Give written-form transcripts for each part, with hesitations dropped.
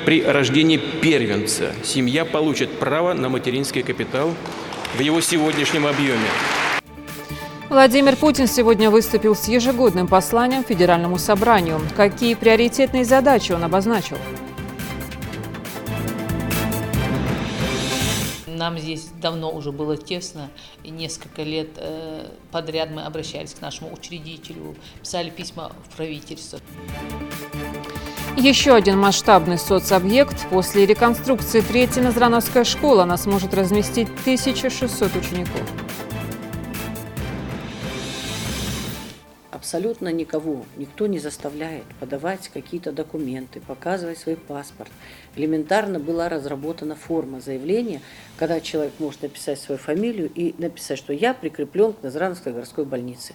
при рождении первенца семья получит право на материнский капитал в его сегодняшнем объеме. Владимир Путин сегодня выступил с ежегодным посланием Федеральному собранию. Какие приоритетные задачи он обозначил? Нам здесь давно уже было тесно, и несколько лет подряд мы обращались к нашему учредителю, писали письма в правительство. Еще один масштабный соцобъект. После реконструкции третья Назрановская школа. Она сможет разместить 1600 учеников. Абсолютно никто не заставляет подавать какие-то документы, показывать свой паспорт. Элементарно была разработана форма заявления, когда человек может написать свою фамилию и написать, что я прикреплен к Назрановской городской больнице.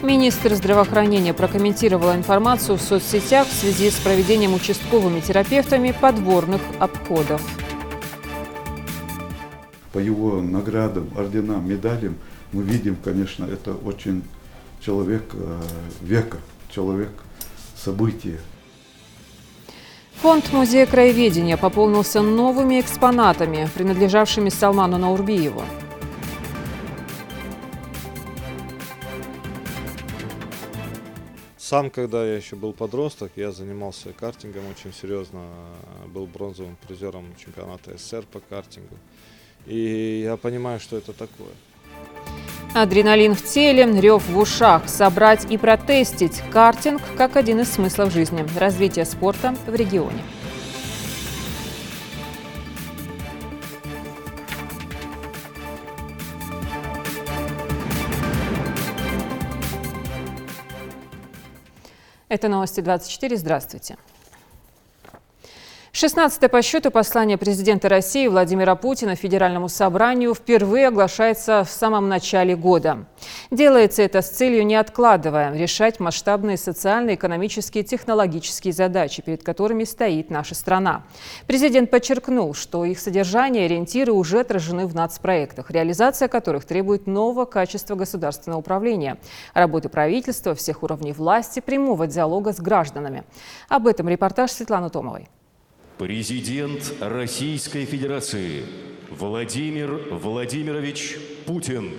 Министр здравоохранения прокомментировала информацию в соцсетях в связи с проведением участковыми терапевтами подворных обходов. По его наградам, орденам, медалям мы видим, конечно, это очень человек века, человек события. Фонд Музея краеведения пополнился новыми экспонатами, принадлежавшими Салману Наурбиеву. Сам, когда я еще был подросток, я занимался картингом очень серьезно, был бронзовым призером чемпионата СССР по картингу. И я понимаю, что это такое. Адреналин в теле, рев в ушах, собрать и протестить. Картинг как один из смыслов жизни. Развитие спорта в регионе. Это новости 24. Здравствуйте. 16-е по счету послание президента России Владимира Путина Федеральному собранию впервые оглашается в самом начале года. Делается это с целью, не откладывая, решать масштабные социальные, экономические, технологические задачи, перед которыми стоит наша страна. Президент подчеркнул, что их содержание и ориентиры уже отражены в нацпроектах, реализация которых требует нового качества государственного управления, работы правительства, всех уровней власти, прямого диалога с гражданами. Об этом репортаж Светланы Томовой. Президент Российской Федерации Владимир Владимирович Путин.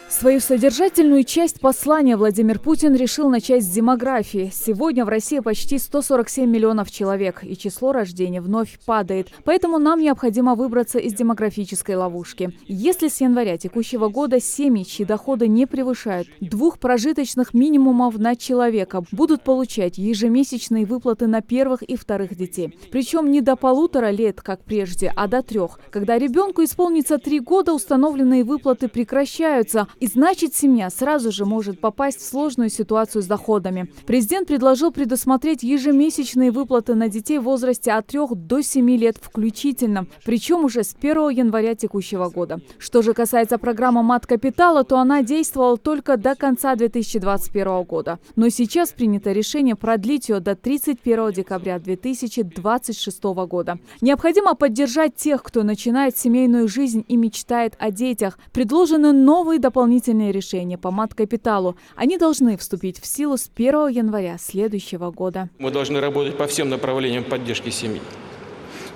Свою содержательную часть послания Владимир Путин решил начать с демографии. Сегодня в России почти 147 миллионов человек, и число рождений вновь падает. Поэтому нам необходимо выбраться из демографической ловушки. Если с января текущего года семьи, чьи доходы не превышают 2 прожиточных минимумов на человека, будут получать ежемесячные выплаты на первых и вторых детей. Причем не до 1,5 лет, как прежде, а до 3. Когда ребенку исполнится 3 года, установленные выплаты прекращаются. И значит, семья сразу же может попасть в сложную ситуацию с доходами. Президент предложил предусмотреть ежемесячные выплаты на детей в возрасте от 3 до 7 лет включительно, причем уже с 1 января текущего года. Что же касается программы мат-капитала, то она действовала только до конца 2021 года. Но сейчас принято решение продлить ее до 31 декабря 2026 года. Необходимо поддержать тех, кто начинает семейную жизнь и мечтает о детях. Предложены новые дополнительные решения по мат-капиталу. Они должны вступить в силу с 1 января следующего года. Мы должны работать по всем направлениям поддержки семьи.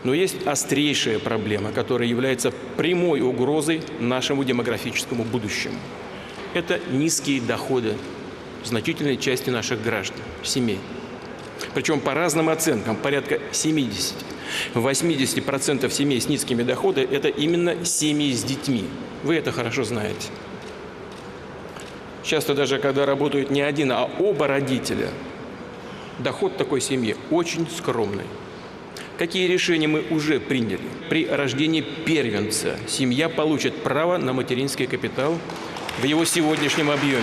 Но есть острейшая проблема, которая является прямой угрозой нашему демографическому будущему. Это низкие доходы значительной части наших граждан, семей. Причем по разным оценкам, порядка 70-80% семей с низкими доходами – это именно семьи с детьми. Вы это хорошо знаете. Часто даже когда работают не один, а оба родителя, доход такой семьи очень скромный. Какие решения мы уже приняли? При рождении первенца семья получит право на материнский капитал в его сегодняшнем объеме.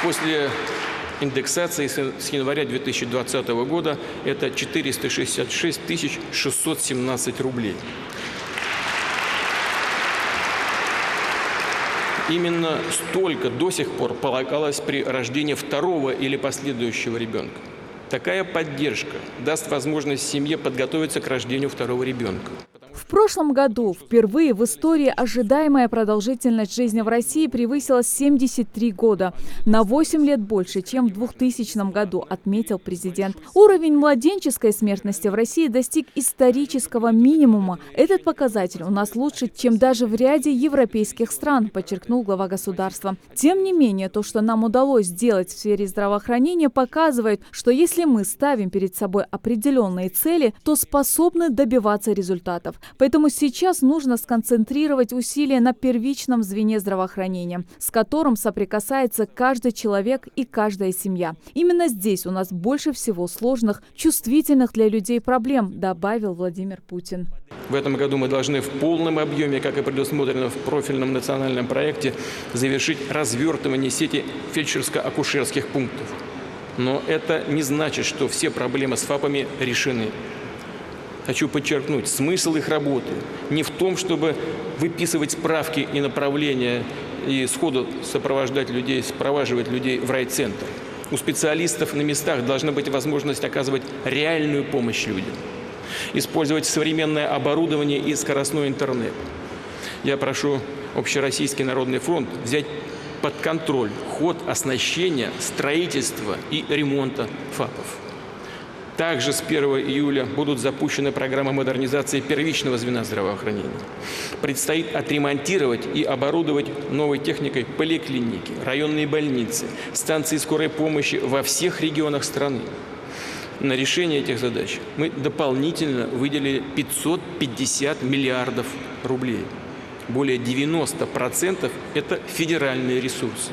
После индексации с января 2020 года это 466 617 рублей. Именно столько до сих пор полагалось при рождении второго или последующего ребенка. Такая поддержка даст возможность семье подготовиться к рождению второго ребенка. В прошлом году впервые в истории ожидаемая продолжительность жизни в России превысила 73 года. На 8 лет больше, чем в 2000 году, отметил президент. Уровень младенческой смертности в России достиг исторического минимума. Этот показатель у нас лучше, чем даже в ряде европейских стран, подчеркнул глава государства. Тем не менее, то, что нам удалось сделать в сфере здравоохранения, показывает, что если мы ставим перед собой определенные цели, то способны добиваться результатов. Поэтому сейчас нужно сконцентрировать усилия на первичном звене здравоохранения, с которым соприкасается каждый человек и каждая семья. Именно здесь у нас больше всего сложных, чувствительных для людей проблем, добавил Владимир Путин. В этом году мы должны в полном объеме, как и предусмотрено в профильном национальном проекте, завершить развертывание сети фельдшерско-акушерских пунктов. Но это не значит, что все проблемы с ФАПами решены. Хочу подчеркнуть, смысл их работы не в том, чтобы выписывать справки и направления и сходу сопровождать людей, спроваживать людей в райцентр. У специалистов на местах должна быть возможность оказывать реальную помощь людям, использовать современное оборудование и скоростной интернет. Я прошу Общероссийский народный фронт взять под контроль ход оснащения, строительства и ремонта ФАПов. Также с 1 июля будут запущены программы модернизации первичного звена здравоохранения. Предстоит отремонтировать и оборудовать новой техникой поликлиники, районные больницы, станции скорой помощи во всех регионах страны. На решение этих задач мы дополнительно выделили 550 миллиардов рублей. Более 90% – это федеральные ресурсы.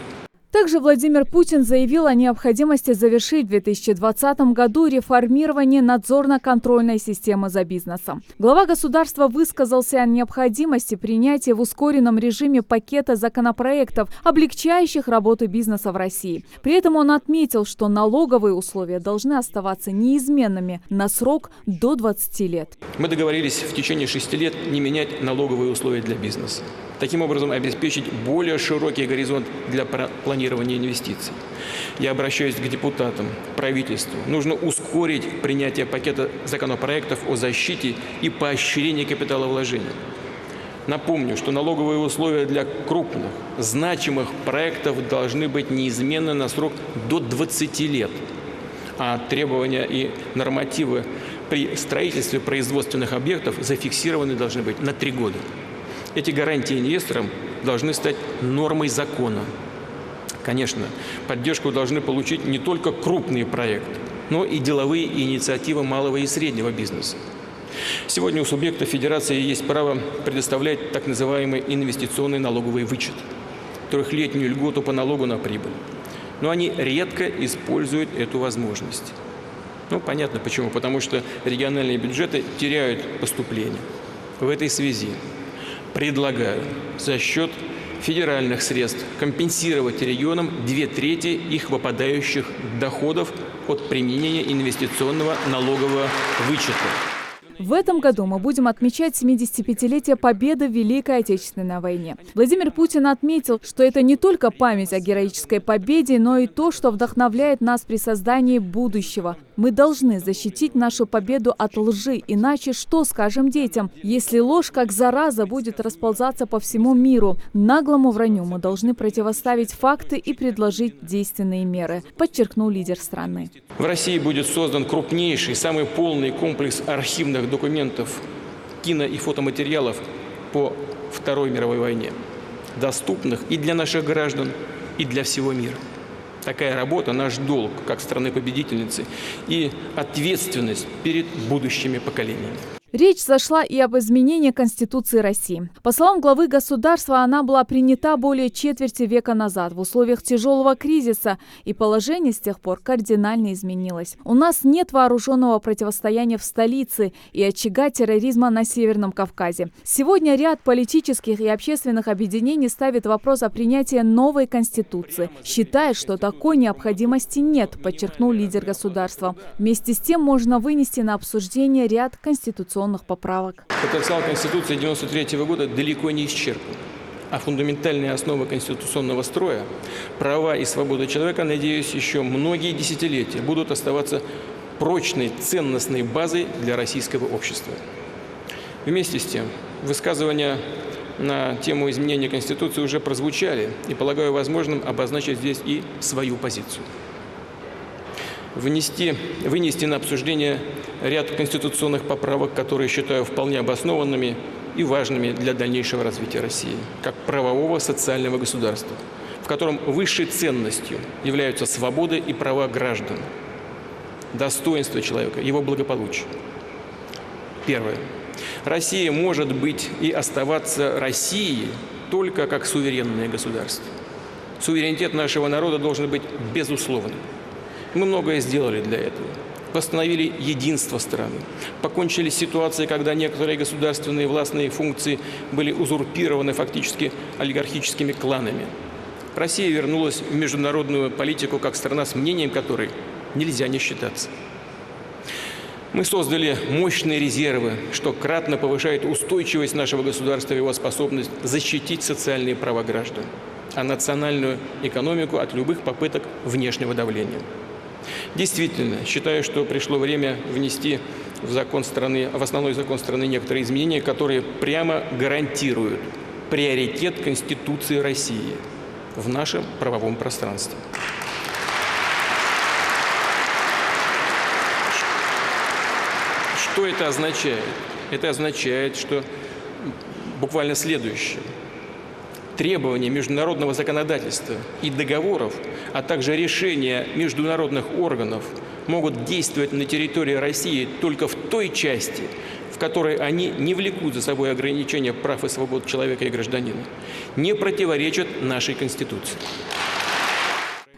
Также Владимир Путин заявил о необходимости завершить в 2020 году реформирование надзорно-контрольной системы за бизнесом. Глава государства высказался о необходимости принятия в ускоренном режиме пакета законопроектов, облегчающих работу бизнеса в России. При этом он отметил, что налоговые условия должны оставаться неизменными на срок до 20 лет. Мы договорились в течение 6 лет не менять налоговые условия для бизнеса. Таким образом, обеспечить более широкий горизонт для планирования инвестиций. Я обращаюсь к депутатам, правительству. Нужно ускорить принятие пакета законопроектов о защите и поощрении капиталовложений. Напомню, что налоговые условия для крупных, значимых проектов должны быть неизменны на срок до 20 лет, а требования и нормативы при строительстве производственных объектов зафиксированы должны быть на 3 года. Эти гарантии инвесторам должны стать нормой закона. Конечно, поддержку должны получить не только крупные проекты, но и деловые инициативы малого и среднего бизнеса. Сегодня у субъекта федерации есть право предоставлять так называемый инвестиционный налоговый вычет, трехлетнюю льготу по налогу на прибыль. Но они редко используют эту возможность. Ну, понятно почему. Потому что региональные бюджеты теряют поступления. В этой связи предлагаю за счет федеральных средств компенсировать регионам 2/3 их выпадающих доходов от применения инвестиционного налогового вычета. В этом году мы будем отмечать 75-летие победы в Великой Отечественной войне. Владимир Путин отметил, что это не только память о героической победе, но и то, что вдохновляет нас при создании будущего. Мы должны защитить нашу победу от лжи, иначе что скажем детям, если ложь как зараза будет расползаться по всему миру? Наглому вранью мы должны противоставить факты и предложить действенные меры, подчеркнул лидер страны. В России будет создан крупнейший, самый полный комплекс архивных документов, кино- и фотоматериалов по Второй мировой войне, доступных и для наших граждан, и для всего мира. Такая работа – наш долг, как страны-победительницы, и ответственность перед будущими поколениями. Речь зашла и об изменении Конституции России. По словам главы государства, она была принята более четверти века назад в условиях тяжелого кризиса, и положение с тех пор кардинально изменилось. У нас нет вооруженного противостояния в столице и очага терроризма на Северном Кавказе. Сегодня ряд политических и общественных объединений ставит вопрос о принятии новой Конституции. Считает, что такой необходимости нет, подчеркнул лидер государства. Вместе с тем можно вынести на обсуждение ряд конституционных поправок. Потенциал Конституции 1993 года далеко не исчерпан. А фундаментальные основы конституционного строя, права и свободы человека, надеюсь, еще многие десятилетия будут оставаться прочной ценностной базой для российского общества. Вместе с тем, высказывания на тему изменения Конституции уже прозвучали, и полагаю возможным обозначить здесь и свою позицию. Вынести на обсуждение ряд конституционных поправок, которые считаю вполне обоснованными и важными для дальнейшего развития России, как правового социального государства, в котором высшей ценностью являются свободы и права граждан, достоинство человека, его благополучие. Первое. Россия может быть и оставаться Россией только как суверенное государство. Суверенитет нашего народа должен быть безусловным. Мы многое сделали для этого. Восстановили единство страны, покончили с ситуацией, когда некоторые государственные властные функции были узурпированы фактически олигархическими кланами. Россия вернулась в международную политику как страна, с мнением которой нельзя не считаться. Мы создали мощные резервы, что кратно повышает устойчивость нашего государства и его способность защитить социальные права граждан, а национальную экономику от любых попыток внешнего давления. Действительно, считаю, что пришло время внести в основной закон страны некоторые изменения, которые прямо гарантируют приоритет Конституции России в нашем правовом пространстве. Что это означает? Это означает, что буквально следующее. Требования международного законодательства и договоров, а также решения международных органов могут действовать на территории России только в той части, в которой они не влекут за собой ограничения прав и свобод человека и гражданина, не противоречат нашей Конституции.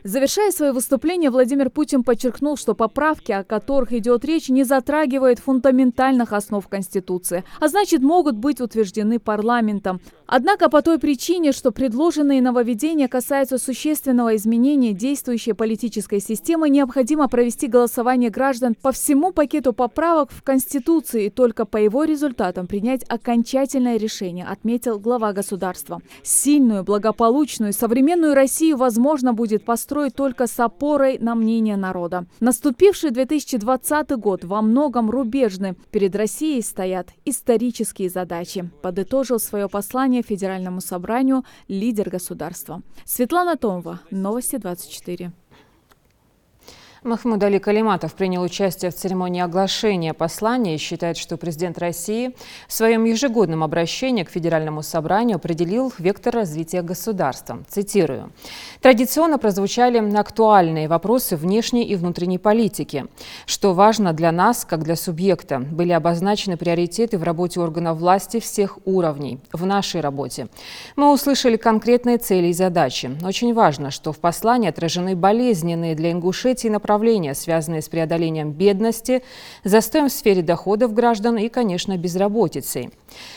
Завершая свое выступление, Владимир Путин подчеркнул, что поправки, о которых идет речь, не затрагивают фундаментальных основ Конституции, а значит, могут быть утверждены парламентом. Однако по той причине, что предложенные нововведения касаются существенного изменения действующей политической системы, необходимо провести голосование граждан по всему пакету поправок в Конституции и только по его результатам принять окончательное решение, отметил глава государства. Сильную, благополучную, современную Россию возможно будет построить только с опорой на мнение народа. Наступивший 2020 год во многом рубежный. Перед Россией стоят исторические задачи. Подытожил свое послание Федеральному собранию лидер государства. Светлана Томова, Новости 24. Махмуд Али Калиматов принял участие в церемонии оглашения послания и считает, что президент России в своем ежегодном обращении к Федеральному собранию определил вектор развития государства. Цитирую. «Традиционно прозвучали актуальные вопросы внешней и внутренней политики. Что важно для нас, как для субъекта, были обозначены приоритеты в работе органов власти всех уровней, в нашей работе. Мы услышали конкретные цели и задачи. Очень важно, что в послании отражены болезненные для Ингушетии направления, связанные с преодолением бедности, застоем в сфере доходов граждан и, конечно, безработицей».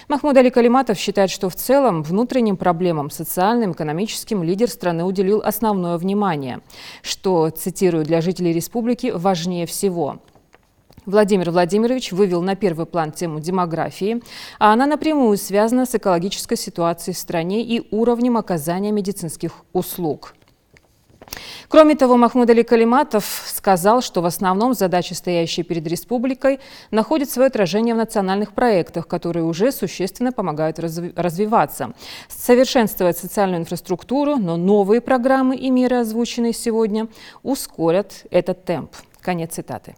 Махмуд Али Калиматов считает, что в целом внутренним проблемам социальным, экономическим лидер страны уделил основное внимание, что, цитирую, для жителей республики важнее всего. Владимир Владимирович вывел на первый план тему демографии, а она напрямую связана с экологической ситуацией в стране и уровнем оказания медицинских услуг. Кроме того, Махмуд Али Калиматов сказал, что в основном задачи, стоящие перед республикой, находят свое отражение в национальных проектах, которые уже существенно помогают развиваться, совершенствовать социальную инфраструктуру, но новые программы и меры, озвученные сегодня, ускорят этот темп. Конец цитаты.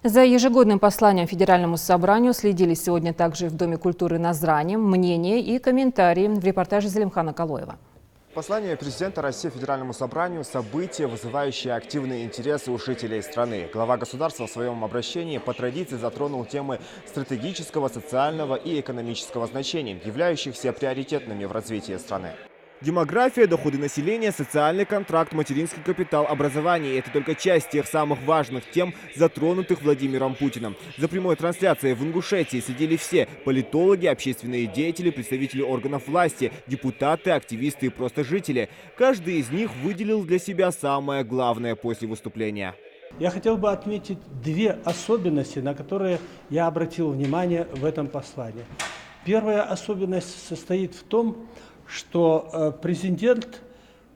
За ежегодным посланием Федеральному собранию следили сегодня также в Доме культуры Назрани. Мнения и комментарии в репортаже Залимхана Калоева. Послание президента России Федеральному собранию – событие, вызывающее активный интерес у жителей страны. Глава государства в своем обращении по традиции затронул темы стратегического, социального и экономического значения, являющихся приоритетными в развитии страны. Демография, доходы населения, социальный контракт, материнский капитал, образование – это только часть тех самых важных тем, затронутых Владимиром Путиным. За прямой трансляцией в Ингушетии сидели все – политологи, общественные деятели, представители органов власти, депутаты, активисты и просто жители. Каждый из них выделил для себя самое главное после выступления. Я хотел бы отметить две особенности, на которые я обратил внимание в этом послании. Первая особенность состоит в том, что президент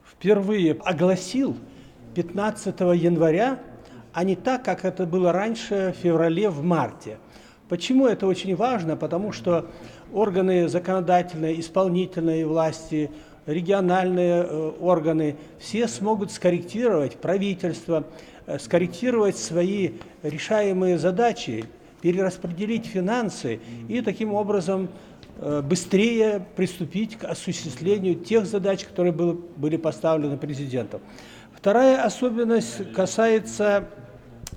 впервые огласил 15 января а не так, как это было раньше в феврале, в марте. Почему это очень важно? Потому что органы законодательной, исполнительной власти, региональные органы, все смогут скорректировать правительство, скорректировать свои решаемые задачи, перераспределить финансы и таким образом быстрее приступить к осуществлению тех задач, которые были поставлены президентом. Вторая особенность касается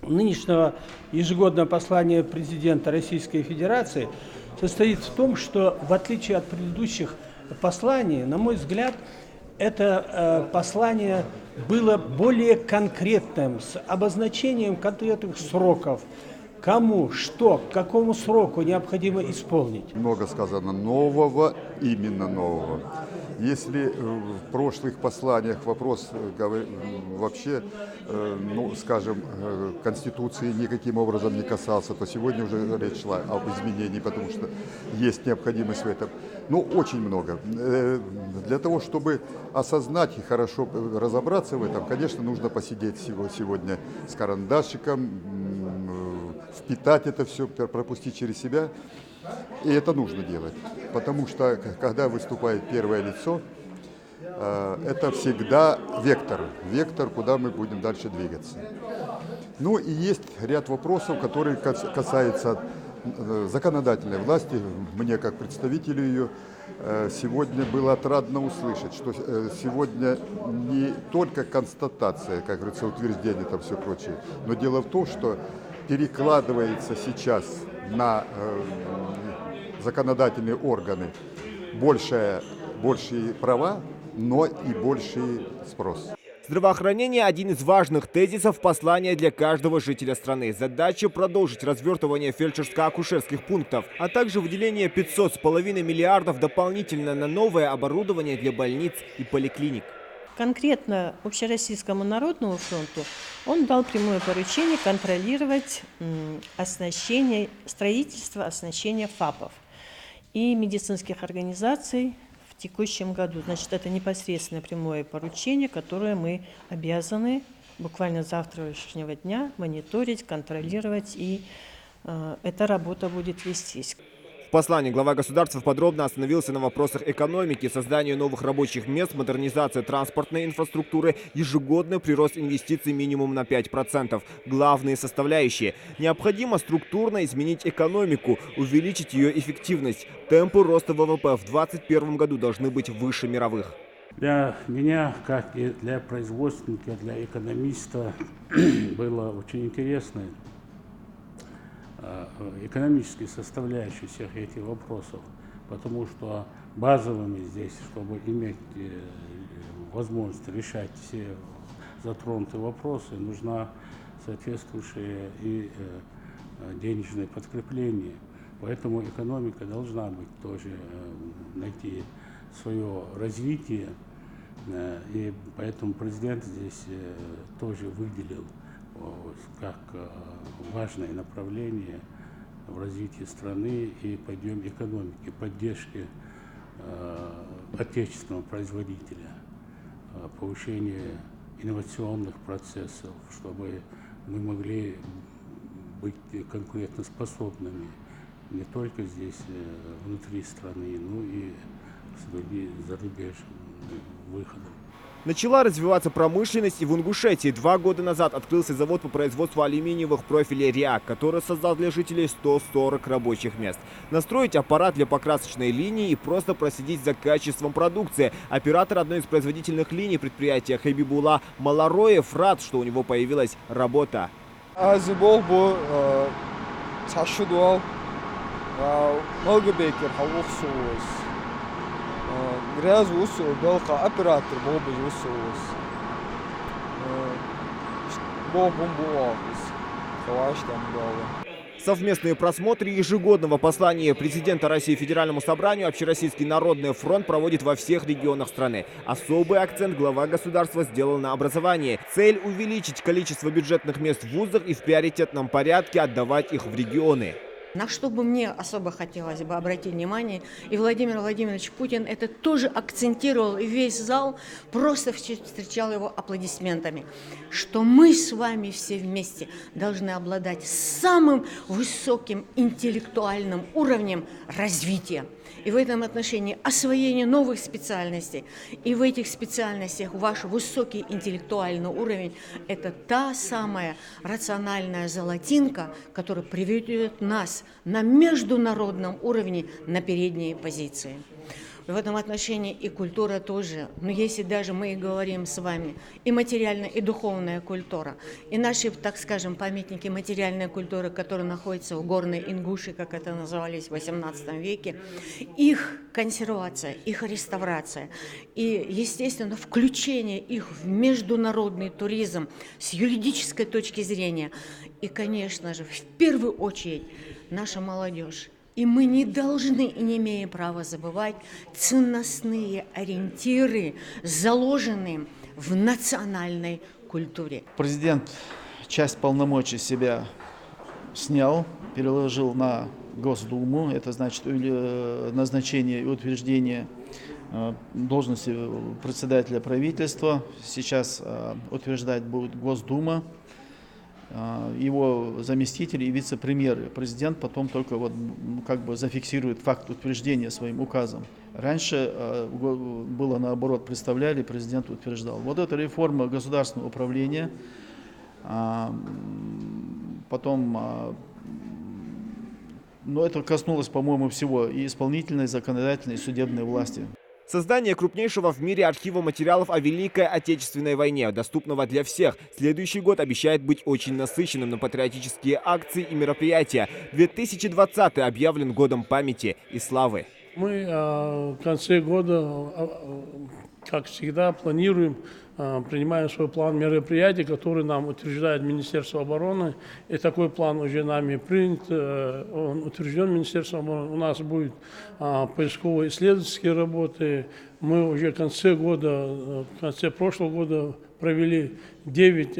нынешнего ежегодного послания президента Российской Федерации, состоит в том, что в отличие от предыдущих посланий, на мой взгляд, это послание было более конкретным, с обозначением конкретных сроков, кому, что, к какому сроку необходимо исполнить. Много сказано нового, именно нового. Если в прошлых посланиях вопрос вообще, ну, скажем, Конституции никаким образом не касался, то сегодня уже речь шла об изменении, потому что есть необходимость в этом. Ну, очень много. Для того, чтобы осознать и хорошо разобраться в этом, конечно, нужно посидеть сегодня с карандашиком, впитать это все, пропустить через себя. И это нужно делать, потому что, когда выступает первое лицо, это всегда вектор, куда мы будем дальше двигаться. Ну и есть ряд вопросов, которые касаются законодательной власти. Мне, как представителю ее, сегодня было отрадно услышать, что сегодня не только констатация, как говорится, утверждение, там все прочее, но дело в том, что перекладывается сейчас на законодательные органы большие права, но и больший спрос. Здравоохранение – один из важных тезисов послания для каждого жителя страны. Задача – продолжить развертывание фельдшерско-акушерских пунктов, а также выделение 500,5 миллиардов дополнительно на новое оборудование для больниц и поликлиник. Конкретно Общероссийскому народному фронту он дал прямое поручение контролировать строительство оснащения ФАПов и медицинских организаций в текущем году. Значит, это непосредственно прямое поручение, которое мы обязаны буквально с завтрашнего дня мониторить, контролировать, и эта работа будет вестись. В послании глава государства подробно остановился на вопросах экономики, создания новых рабочих мест, модернизации транспортной инфраструктуры, ежегодный прирост инвестиций минимум на 5%. Главные составляющие. Необходимо структурно изменить экономику, увеличить ее эффективность. Темпы роста ВВП в 2021 году должны быть выше мировых. Для меня, как и для производственника, для экономиста, было очень интересно экономические составляющие всех этих вопросов, потому что базовыми здесь, чтобы иметь возможность решать все затронутые вопросы, нужна соответствующее и денежное подкрепление. Поэтому экономика должна быть тоже найти свое развитие, и поэтому президент здесь тоже выделил как важное направление в развитии страны и подъем экономики, поддержки отечественного производителя, повышение инновационных процессов, чтобы мы могли быть конкурентоспособными не только здесь, внутри страны, но и с зарубежным выходом. Начала развиваться промышленность и в Ингушетии. 2 года назад открылся завод по производству алюминиевых профилей «Риак», который создал для жителей 140 рабочих мест. Настроить аппарат для покрасочной линии и просто проследить за качеством продукции. Оператор одной из производительных линий предприятия Хабибулла Малароев рад, что у него появилась работа. Совместные просмотры ежегодного послания президента России Федеральному собранию Общероссийский народный фронт проводит во всех регионах страны. Особый акцент глава государства сделал на образовании. Цель – увеличить количество бюджетных мест в вузах и в приоритетном порядке отдавать их в регионы. На что бы мне особо хотелось бы обратить внимание, и Владимир Владимирович Путин это тоже акцентировал, и весь зал просто встречал его аплодисментами, что мы с вами все вместе должны обладать самым высоким интеллектуальным уровнем развития. И в этом отношении освоение новых специальностей, и в этих специальностях ваш высокий интеллектуальный уровень – это та самая рациональная золотинка, которая приведет нас на международном уровне на передние позиции. В этом отношении и культура тоже. Но если даже мы и говорим с вами и материальная, и духовная культура, и наши, так скажем, памятники материальной культуры, которые находятся в Горной Ингушии, как это назывались в XVIII веке, их консервация, их реставрация и, естественно, включение их в международный туризм с юридической точки зрения. И, конечно же, в первую очередь наша молодежь. И мы не должны и не имеем права забывать ценностные ориентиры, заложенные в национальной культуре. Президент часть полномочий себя снял, переложил на Госдуму. Это значит назначение и утверждение должности председателя правительства. Сейчас утверждать будет Госдума. Его заместитель и вице-премьер. Президент потом только вот как бы зафиксирует факт утверждения своим указом. Раньше было наоборот, представляли, президент утверждал. Вот эта реформа государственного управления, потом, но это коснулось, по-моему, всего и исполнительной, и законодательной, и судебной власти. Создание крупнейшего в мире архива материалов о Великой Отечественной войне, доступного для всех. Следующий год обещает быть очень насыщенным на патриотические акции и мероприятия. 2020 объявлен годом памяти и славы. Мы в конце года, как всегда, планируем, принимаем свой план мероприятий, который нам утверждает Министерство обороны. И такой план уже нами принят, он утвержден Министерством обороны. У нас будут поисково-исследовательские работы. Мы уже в конце прошлого года провели 9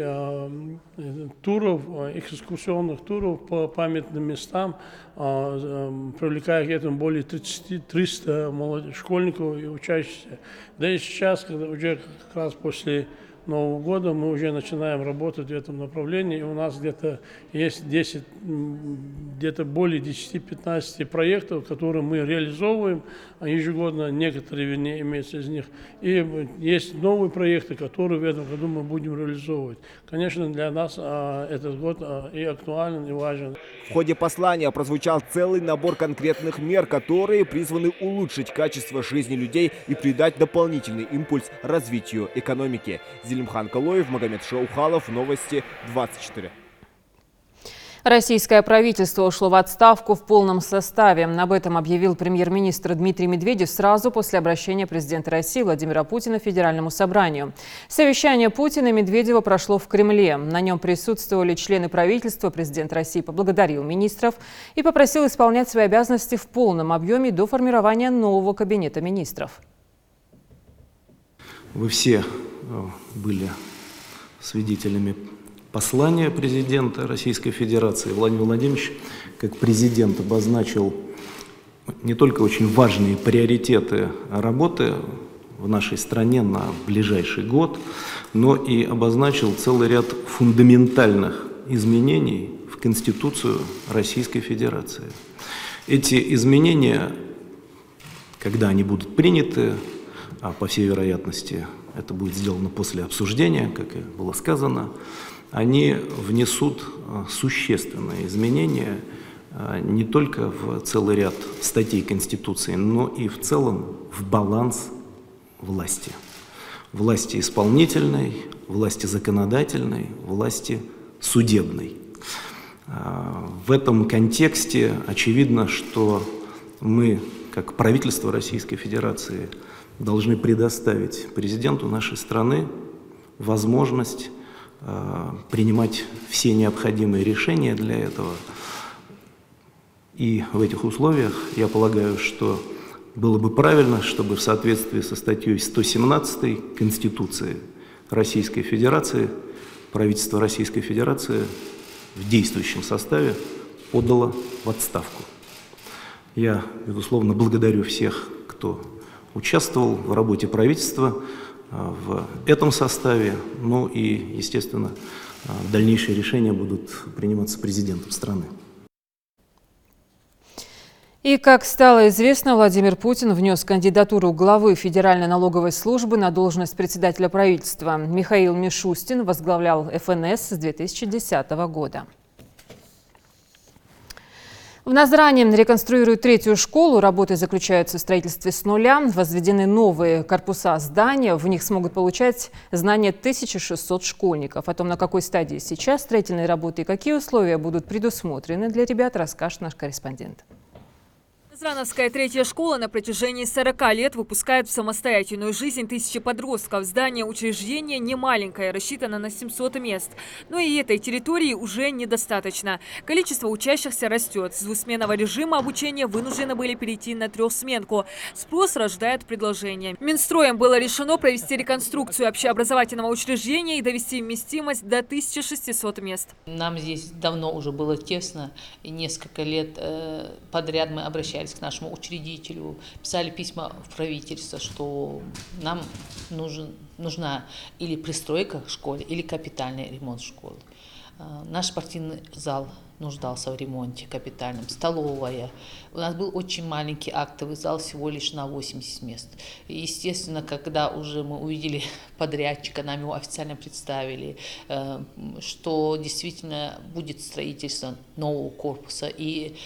туров, экскурсионных туров по памятным местам, привлекая к этому более 300 школьников и учащихся. Да и сейчас, когда уже как раз после Нового года, мы уже начинаем работать в этом направлении. И у нас где-то есть где-то более 10-15 проектов, которые мы реализовываем ежегодно, некоторые, вернее, имеются из них. И есть новые проекты, которые в этом году мы будем реализовывать. Конечно, для нас этот год и актуален, и важен. В ходе послания прозвучал целый набор конкретных мер, которые призваны улучшить качество жизни людей и придать дополнительный импульс развитию экономики. Зелимхан Калоев, Магомед Шаухалов, Новости 24. Российское правительство ушло в отставку в полном составе. Об этом объявил премьер-министр Дмитрий Медведев сразу после обращения президента России Владимира Путина к Федеральному собранию. Совещание Путина и Медведева прошло в Кремле. На нем присутствовали члены правительства. Президент России поблагодарил министров и попросил исполнять свои обязанности в полном объеме до формирования нового кабинета министров. Вы все были свидетелями послания президента Российской Федерации. Владимир Владимирович, как президент, обозначил не только очень важные приоритеты работы в нашей стране на ближайший год, но и обозначил целый ряд фундаментальных изменений в Конституцию Российской Федерации. Эти изменения, когда они будут приняты, а по всей вероятности это будет сделано после обсуждения, как и было сказано, они внесут существенные изменения не только в целый ряд статей Конституции, но и в целом в баланс власти. Власти исполнительной, власти законодательной, власти судебной. В этом контексте очевидно, что мы, как правительство Российской Федерации, должны предоставить президенту нашей страны возможность принимать все необходимые решения для этого. И в этих условиях я полагаю, что было бы правильно, чтобы в соответствии со статьей 117 Конституции Российской Федерации правительство Российской Федерации в действующем составе подала в отставку. Я, безусловно, благодарю всех, кто участвовал в работе правительства в этом составе, ну и, естественно, дальнейшие решения будут приниматься президентом страны. И, как стало известно, Владимир Путин внес кандидатуру главы Федеральной налоговой службы на должность председателя правительства. Михаил Мишустин возглавлял ФНС с 2010 года. В Назране реконструируют третью школу. Работы заключаются в строительстве с нуля. Возведены новые корпуса здания. В них смогут получать знания 1600 школьников. О том, на какой стадии сейчас строительные работы и какие условия будут предусмотрены для ребят, расскажет наш корреспондент. Назрановская третья школа на протяжении 40 лет выпускает в самостоятельную жизнь тысячи подростков. Здание учреждения не маленькое, рассчитано на 700 мест. Но и этой территории уже недостаточно. Количество учащихся растет. С двусменного режима обучения вынуждены были перейти на трехсменку. Спрос рождает предложение. Минстроем было решено провести реконструкцию общеобразовательного учреждения и довести вместимость до 1600 мест. Нам здесь давно уже было тесно, и несколько лет подряд мы обращались к нашему учредителю, писали письма в правительство, что нам нужна или пристройка школы, или капитальный ремонт школы. Наш спортивный зал нуждался в ремонте капитальном, столовая. У нас был очень маленький актовый зал, всего лишь на 80 мест. И, естественно, когда уже мы увидели подрядчика, нам его официально представили, что действительно будет строительство нового корпуса и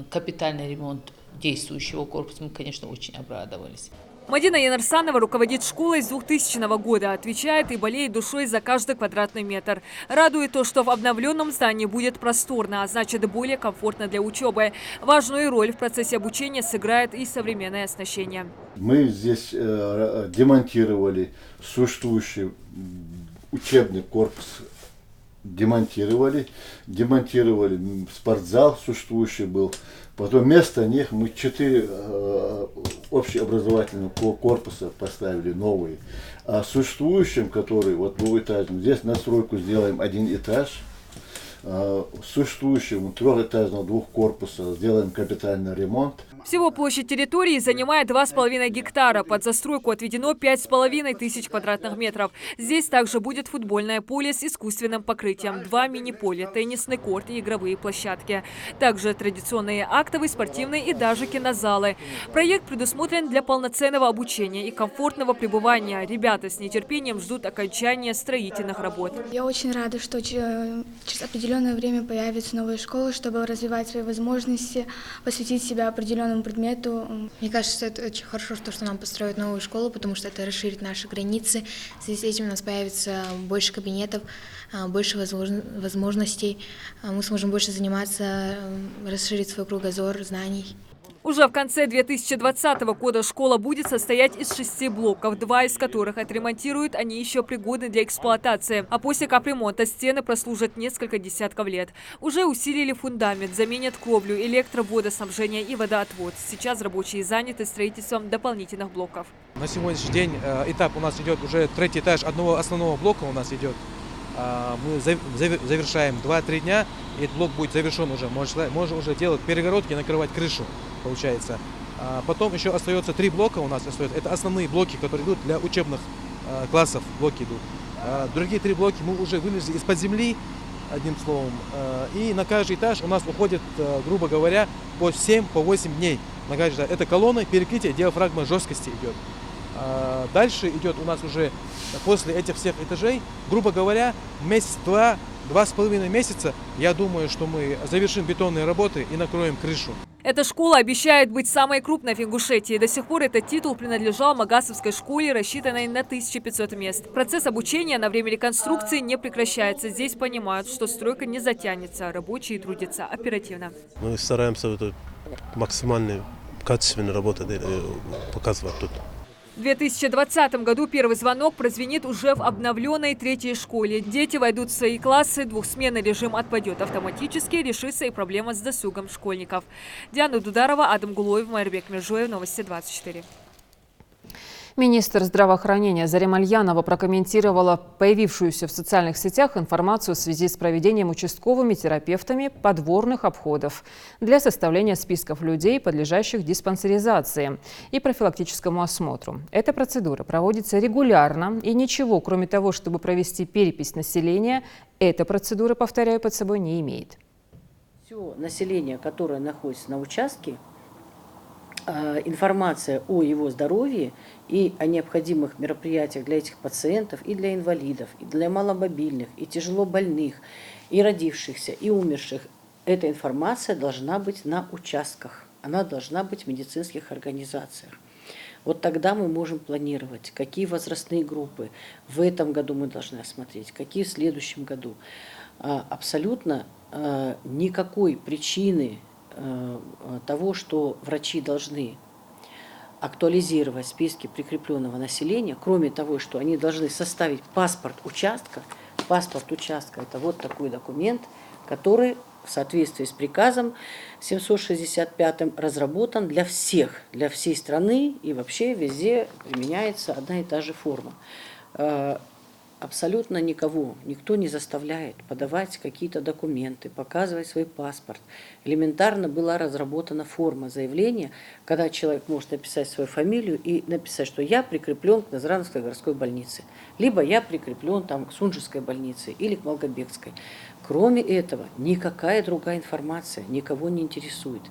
капитальный ремонт действующего корпуса, мы, конечно, очень обрадовались. Мадина Янарсанова руководит школой с 2000 года, отвечает и болеет душой за каждый квадратный метр. Радует то, что в обновленном здании будет просторно, а значит более комфортно для учебы. Важную роль в процессе обучения сыграет и современное оснащение. Мы здесь демонтировали существующий учебный корпус, демонтировали спортзал существующий был. Потом вместо них мы 4 общеобразовательных корпуса поставили новые. А существующим, который вот двухэтажным, здесь настройку сделаем 1 этаж. Существующему 3-этажного 2 корпуса сделаем капитальный ремонт. Всего площадь территории занимает 2,5 гектара. Под застройку отведено 5500 квадратных метров. Здесь также будет футбольное поле с искусственным покрытием, 2 мини-поля, теннисный корт и игровые площадки. Также традиционные актовые, спортивные и даже кинозалы. Проект предусмотрен для полноценного обучения и комфортного пребывания. Ребята с нетерпением ждут окончания строительных работ. Я очень рада, что через определенное время появится новая школа, чтобы развивать свои возможности, посвятить себя определенному предмету. Мне кажется, это очень хорошо, что нам построят новую школу, потому что это расширит наши границы. В связи с этим у нас появится больше кабинетов, больше возможностей. Мы сможем больше заниматься, расширить свой кругозор знаний. Уже в конце 2020 года школа будет состоять из 6 блоков, 2 из которых отремонтируют, они еще пригодны для эксплуатации. А после капремонта стены прослужат несколько десятков лет. Уже усилили фундамент, заменят кровлю, электроводоснабжение и водоотвод. Сейчас рабочие заняты строительством дополнительных блоков. На сегодняшний день этап у нас идет уже 3-й этаж одного основного блока у нас идет. Мы завершаем 2-3 дня, и этот блок будет завершен уже. Можно уже делать перегородки, накрывать крышу, получается. Потом еще остается 3 блока у нас. Это основные блоки, которые идут для учебных классов. Блоки идут. Другие 3 блоки мы уже вынесли из-под земли, одним словом. И на каждый этаж у нас уходит, грубо говоря, по 7-8 дней. На каждый этаж. Это колонны, перекрытие, диафрагма жесткости идет. Дальше идет у нас уже после этих всех этажей, грубо говоря, месяц-два, 2,5 месяца, я думаю, что мы завершим бетонные работы и накроем крышу. Эта школа обещает быть самой крупной в Ингушетии. До сих пор этот титул принадлежал Магасовской школе, рассчитанной на 1500 мест. Процесс обучения на время реконструкции не прекращается. Здесь понимают, что стройка не затянется, рабочие трудятся оперативно. Мы стараемся максимально качественную работу показывать тут. В 2020 году первый звонок прозвенит уже в обновленной 3-й школе. Дети войдут в свои классы, двухсменный режим отпадет автоматически, решится и проблема с досугом школьников. Диана Дударова, Адам Гулоев, Майрбек Межоев, Новости 24. Министр здравоохранения Зарема Альянова прокомментировала появившуюся в социальных сетях информацию в связи с проведением участковыми терапевтами подворных обходов для составления списков людей, подлежащих диспансеризации и профилактическому осмотру. Эта процедура проводится регулярно, и ничего, кроме того, чтобы провести перепись населения, эта процедура, повторяю, под собой не имеет. Все население, которое находится на участке, информация о его здоровье и о необходимых мероприятиях для этих пациентов, и для инвалидов, и для маломобильных, и тяжело больных, и родившихся, и умерших. Эта информация должна быть на участках, она должна быть в медицинских организациях. Вот тогда мы можем планировать, какие возрастные группы в этом году мы должны осмотреть, какие в следующем году. Абсолютно никакой причины того, что врачи должны актуализировать списки прикрепленного населения, кроме того, что они должны составить паспорт участка. Паспорт участка – это вот такой документ, который в соответствии с приказом 765 разработан для всех, для всей страны, и вообще везде применяется одна и та же форма. Абсолютно никто не заставляет подавать какие-то документы, показывать свой паспорт. Элементарно была разработана форма заявления, когда человек может написать свою фамилию и написать, что я прикреплен к Назрановской городской больнице, либо я прикреплен там, к Сунжской больнице или к Малгобекской. Кроме этого, никакая другая информация никого не интересует.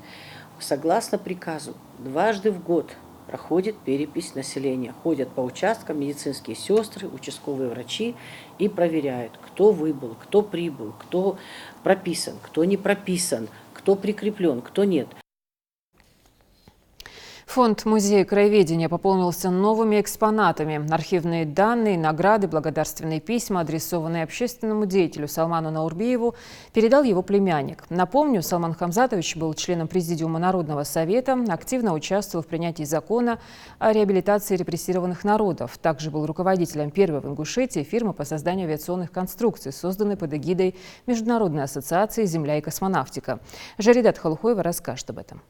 Согласно приказу, дважды в год проходит перепись населения. Ходят по участкам медицинские сестры, участковые врачи и проверяют, кто выбыл, кто прибыл, кто прописан, кто не прописан, кто прикреплен, кто нет. Фонд музея краеведения пополнился новыми экспонатами. Архивные данные, награды, благодарственные письма, адресованные общественному деятелю Салману Наурбиеву, передал его племянник. Напомню, Салман Хамзатович был членом Президиума Народного совета, активно участвовал в принятии закона о реабилитации репрессированных народов. Также был руководителем первой в Ингушетии фирмы по созданию авиационных конструкций, созданной под эгидой Международной ассоциации «Земля и космонавтика». Жаридат Халухоева расскажет об этом.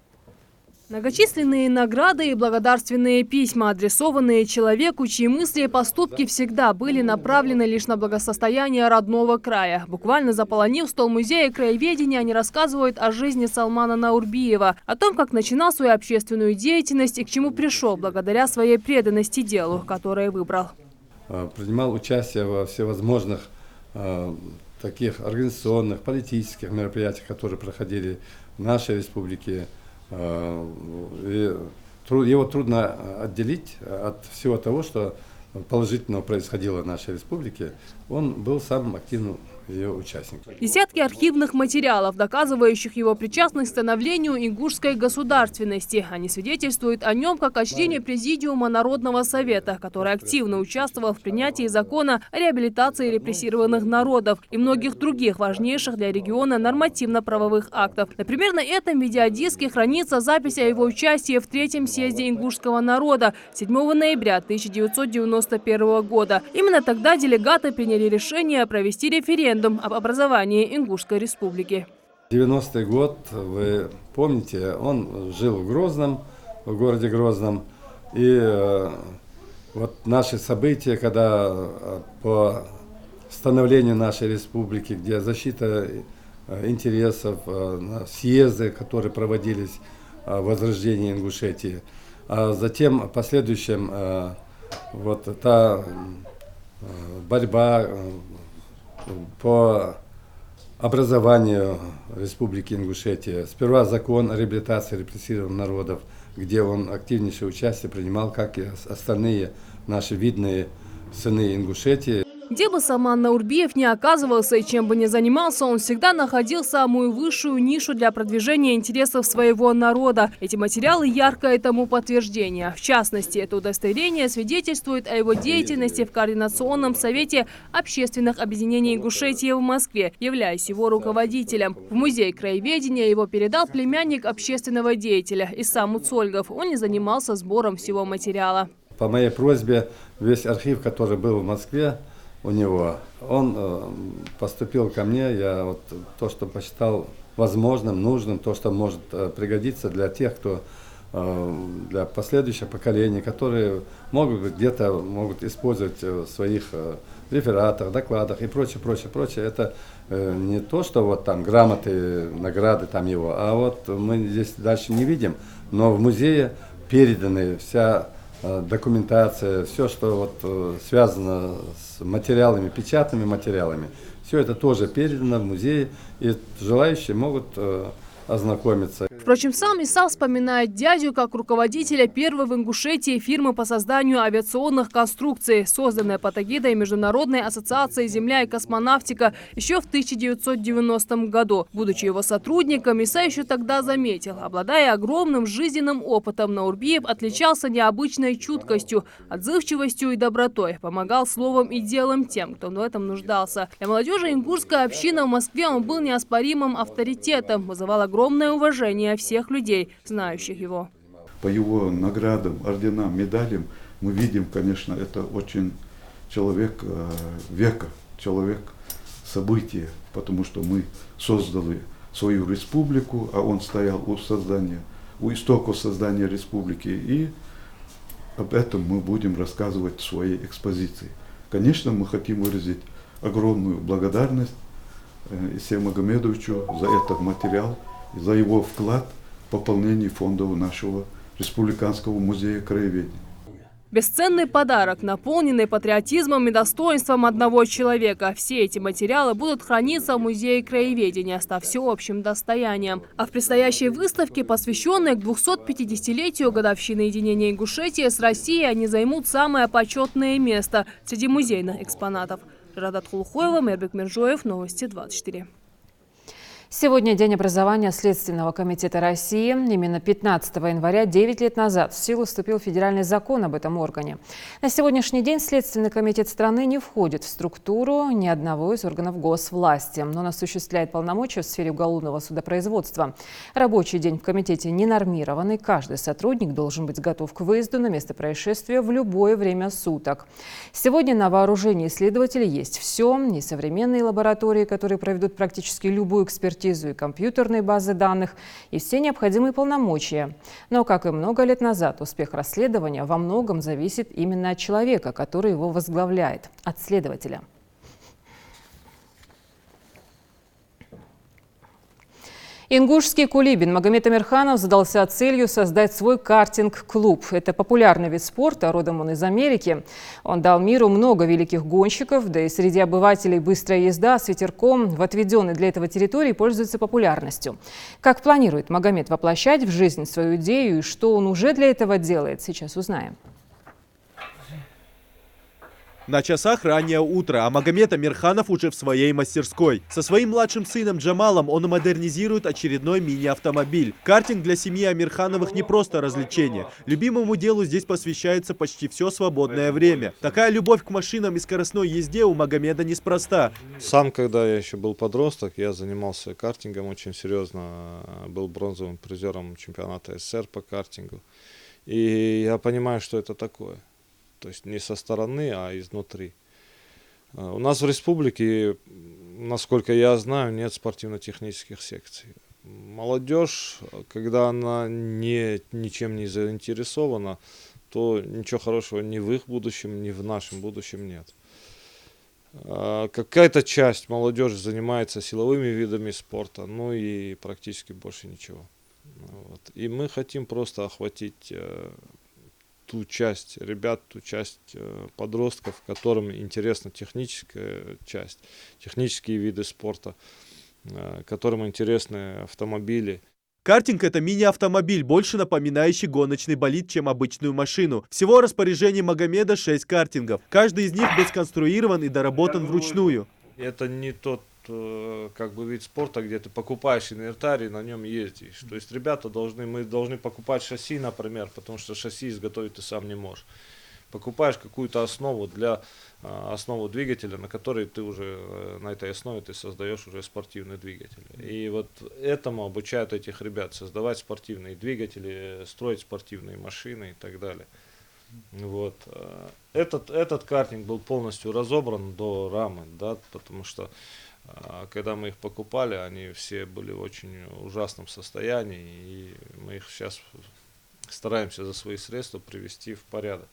Многочисленные награды и благодарственные письма, адресованные человеку, чьи мысли и поступки всегда были направлены лишь на благосостояние родного края. Буквально заполонив стол музея краеведения, они рассказывают о жизни Салмана Наурбиева, о том, как начинал свою общественную деятельность и к чему пришел благодаря своей преданности делу, которое выбрал. Принимал участие во всевозможных таких организационных, политических мероприятиях, которые проходили в нашей республике. Его трудно отделить от всего того, что положительного происходило в нашей республике. Он был самым активным ее участником. Десятки архивных материалов, доказывающих его причастность к становлению ингушской государственности. Они свидетельствуют о нем как о члене Президиума Народного совета, который активно участвовал в принятии закона о реабилитации репрессированных народов и многих других важнейших для региона нормативно-правовых актов. Например, на этом видеодиске хранится запись о его участии в Третьем съезде ингушского народа 7 ноября 1991 года. Именно тогда делегаты приняли решение провести референдум об образовании Ингушской республики. 90-й год, вы помните, он жил в Грозном, в городе Грозном. И вот наши события, когда по становлению нашей республики, где защита интересов, съезды, которые проводились в возрождении Ингушетии, а затем в последующем вот та борьба по образованию Республики Ингушетия. Сперва закон о реабилитации репрессированных народов, где он активнейшее участие принимал, как и остальные наши видные сыны Ингушетии. Где бы Салман Наурбиев ни оказывался и чем бы ни занимался, он всегда находил самую высшую нишу для продвижения интересов своего народа. Эти материалы – яркое тому подтверждение. В частности, это удостоверение свидетельствует о его деятельности в Координационном совете общественных объединений Ингушетии в Москве, являясь его руководителем. В музей краеведения его передал племянник общественного деятеля Исам Муцольгов. Он не занимался сбором всего материала. По моей просьбе весь архив, который был в Москве, у него, он поступил ко мне, я вот то, что посчитал возможным, нужным, то, что может пригодиться для тех, кто для последующих поколений, которые могут быть где-то могут использовать в своих рефератах, докладах и прочее. Это не то, что вот там грамоты, награды там его, а вот мы здесь дальше не видим, но в музее переданы вся документация, все, что вот связано с материалами, печатными материалами, все это тоже передано в музее, и желающие могут ознакомиться. Впрочем, сам Иса вспоминает дядю как руководителя первой в Ингушетии фирмы по созданию авиационных конструкций, созданной под эгидой Международной ассоциации «Земля и космонавтика» еще в 1990 году. Будучи его сотрудником, Иса еще тогда заметил: обладая огромным жизненным опытом, Наурбиев отличался необычной чуткостью, отзывчивостью и добротой, помогал словом и делом тем, кто в этом нуждался. Для молодежи ингушская община в Москве он был неоспоримым авторитетом, вызывал огромное уважение всех людей, знающих его. По его наградам, орденам, медалям мы видим, конечно, это очень человек века, человек события, потому что мы создали свою республику, а он стоял у истоков создания республики, и об этом мы будем рассказывать в своей экспозиции. Конечно, мы хотим выразить огромную благодарность Исею Магомедовичу за этот материал, за его вклад в пополнение фондов нашего Республиканского музея краеведения. Бесценный подарок, наполненный патриотизмом и достоинством одного человека. Все эти материалы будут храниться в Музее краеведения, став всеобщим достоянием. А в предстоящей выставке, посвященной к 250-летию годовщины единения Ингушетии с Россией, они займут самое почетное место среди музейных экспонатов. Радат Хулухоева, Мербек Миржоев, Новости 24. Сегодня День образования Следственного комитета России. Именно 15 января, 9 лет назад, в силу вступил федеральный закон об этом органе. На сегодняшний день Следственный комитет страны не входит в структуру ни одного из органов госвласти, но он осуществляет полномочия в сфере уголовного судопроизводства. Рабочий день в комитете не нормированный. Каждый сотрудник должен быть готов к выезду на место происшествия в любое время суток. Сегодня на вооружении следователей есть все. И современные лаборатории, которые проведут практически любую экспертизу, и компьютерные базы данных, и все необходимые полномочия. Но, как и много лет назад, успех расследования во многом зависит именно от человека, который его возглавляет, от следователя. Ингушский кулибин Магомед Амирханов задался целью создать свой картинг-клуб. Это популярный вид спорта, родом он из Америки. Он дал миру много великих гонщиков, да и среди обывателей быстрая езда с ветерком в отведенной для этого территории пользуется популярностью. Как планирует Магомед воплощать в жизнь свою идею и что он уже для этого делает, сейчас узнаем. На часах раннее утро, а Магомед Амирханов уже в своей мастерской. Со своим младшим сыном Джамалом он модернизирует очередной мини-автомобиль. Картинг для семьи Амирхановых не просто развлечение. Любимому делу здесь посвящается почти все свободное время. Такая любовь к машинам и скоростной езде у Магомеда неспроста. Сам, когда я еще был подросток, я занимался картингом очень серьезно. Был бронзовым призером чемпионата СССР по картингу. И я понимаю, что это такое. То есть не со стороны, а изнутри. У нас в республике, насколько я знаю, нет спортивно-технических секций. Молодежь, когда она ничем не заинтересована, то ничего хорошего ни в их будущем, ни в нашем будущем нет. Какая-то часть молодежи занимается силовыми видами спорта, ну и практически больше ничего. Вот. И мы хотим просто охватить ту часть ребят, ту часть подростков, которым интересна техническая часть, технические виды спорта, которым интересны автомобили. Картинг – это мини-автомобиль, больше напоминающий гоночный болид, чем обычную машину. Всего в распоряжении Магомеда 6 картингов. Каждый из них был сконструирован и доработан вручную. Это не тот вид спорта, где ты покупаешь инвентарь и на нем ездишь. То есть ребята мы должны покупать шасси, например, потому что шасси изготовить ты сам не можешь. Покупаешь какую-то основу основу двигателя, на которой ты уже, на этой основе ты создаешь уже спортивный двигатель. И вот этому обучают этих ребят, создавать спортивные двигатели, строить спортивные машины и так далее. Вот. Этот картинг был полностью разобран до рамы, да, потому что когда мы их покупали, они все были в очень ужасном состоянии, и мы их сейчас стараемся за свои средства привести в порядок.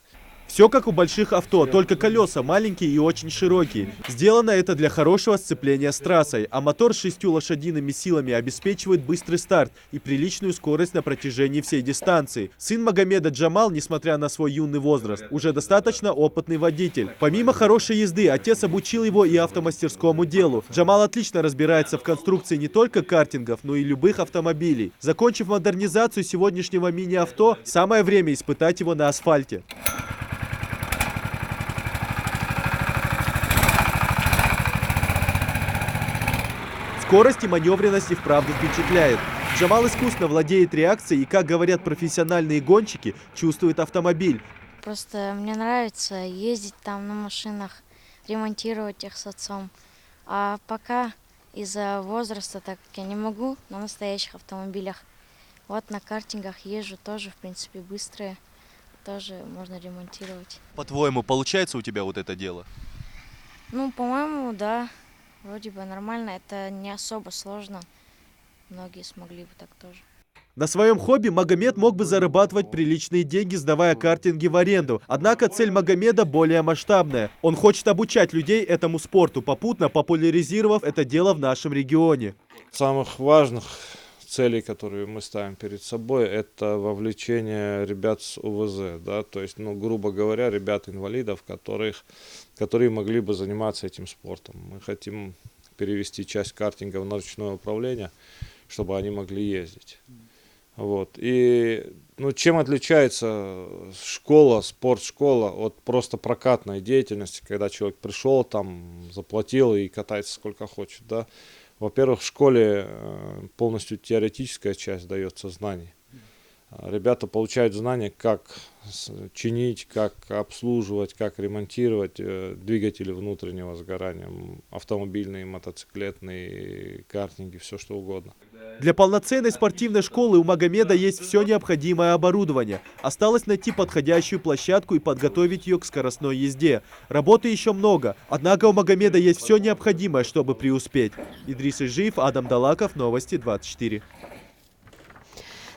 Все как у больших авто, только колеса маленькие и очень широкие. Сделано это для хорошего сцепления с трассой, а мотор с 6 лошадиными силами обеспечивает быстрый старт и приличную скорость на протяжении всей дистанции. Сын Магомеда Джамал, несмотря на свой юный возраст, уже достаточно опытный водитель. Помимо хорошей езды, отец обучил его и автомастерскому делу. Джамал отлично разбирается в конструкции не только картингов, но и любых автомобилей. Закончив модернизацию сегодняшнего мини-авто, самое время испытать его на асфальте. Скорость и маневренность и вправду впечатляет. Джамал искусно владеет реакцией и, как говорят профессиональные гонщики, чувствует автомобиль. Просто мне нравится ездить там на машинах, ремонтировать их с отцом. А пока из-за возраста, так как я не могу на настоящих автомобилях, вот на картингах езжу, тоже, в принципе, быстрые, тоже можно ремонтировать. По-твоему, получается у тебя вот это дело? Ну, по-моему, да. Вроде бы нормально, это не особо сложно. Многие смогли бы так тоже. На своем хобби Магомед мог бы зарабатывать приличные деньги, сдавая картинги в аренду. Однако цель Магомеда более масштабная. Он хочет обучать людей этому спорту, попутно популяризировав это дело в нашем регионе. Самых важных целей, которые мы ставим перед собой, это вовлечение ребят с УВЗ, да, то есть, ну, грубо говоря, ребят-инвалидов, которые могли бы заниматься этим спортом. Мы хотим перевести часть картингов на ручное управление, чтобы они могли ездить. Вот. И, ну, чем отличается школа, спортшкола от просто прокатной деятельности, когда человек пришел, там, заплатил и катается сколько хочет, да? Во-первых, в школе полностью теоретическая часть дается знаний. Ребята получают знания, как чинить, как обслуживать, как ремонтировать двигатели внутреннего сгорания, автомобильные, мотоциклетные, картинги, все что угодно. Для полноценной спортивной школы у Магомеда есть все необходимое оборудование. Осталось найти подходящую площадку и подготовить ее к скоростной езде. Работы еще много, однако у Магомеда есть все необходимое, чтобы преуспеть. Идрис Ижиев, Адам Далаков, Новости 24.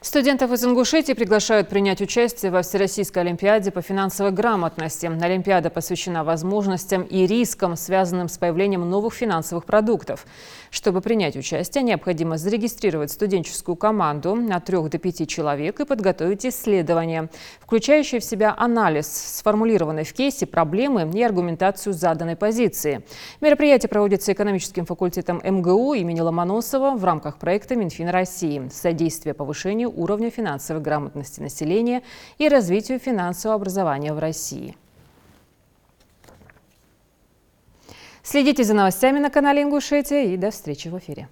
Студентов из Ингушетии приглашают принять участие во Всероссийской олимпиаде по финансовой грамотности. Олимпиада посвящена возможностям и рискам, связанным с появлением новых финансовых продуктов. Чтобы принять участие, необходимо зарегистрировать студенческую команду от 3 до 5 человек и подготовить исследование, включающее в себя анализ сформулированной в кейсе проблемы и аргументацию заданной позиции. Мероприятие проводится экономическим факультетом МГУ имени Ломоносова в рамках проекта Минфин России «Содействие повышению уровня финансовой грамотности населения и развитию финансового образования в России». Следите за новостями на канале Ингушетия и до встречи в эфире.